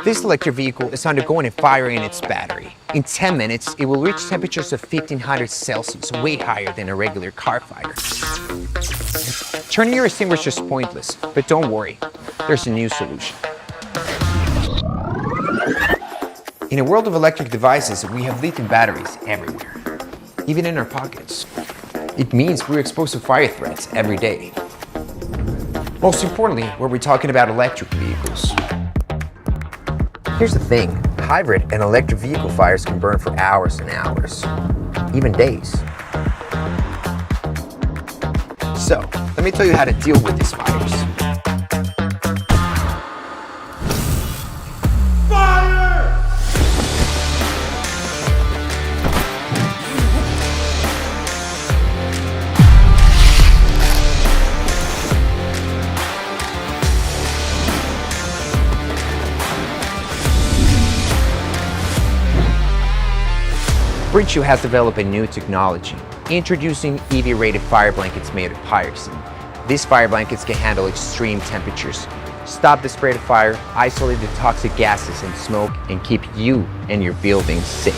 This electric vehicle is undergoing a fire in its battery. In 10 minutes, it will reach temperatures of 1500 Celsius, way higher than a regular car fire. Turning your extinguisher is pointless, but don't worry, there's a new solution. In a world of electric devices, we have lithium batteries everywhere, even in our pockets. It means we're exposed to fire threats every day. Most importantly, when we're talking about electric vehicles. Here's the thing, hybrid and electric vehicle fires can burn for hours and hours, even days. So, let me tell you how to deal with these fires. Bridgehill has developed a new technology, introducing EV-rated fire blankets made of pyroxene. These fire blankets can handle extreme temperatures, stop the spread of fire, isolate the toxic gases and smoke, and keep you and your building safe.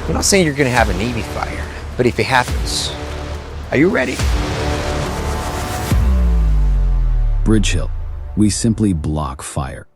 I'm not saying you're going to have an EV fire, but if it happens, are you ready? Bridgehill, we simply block fire.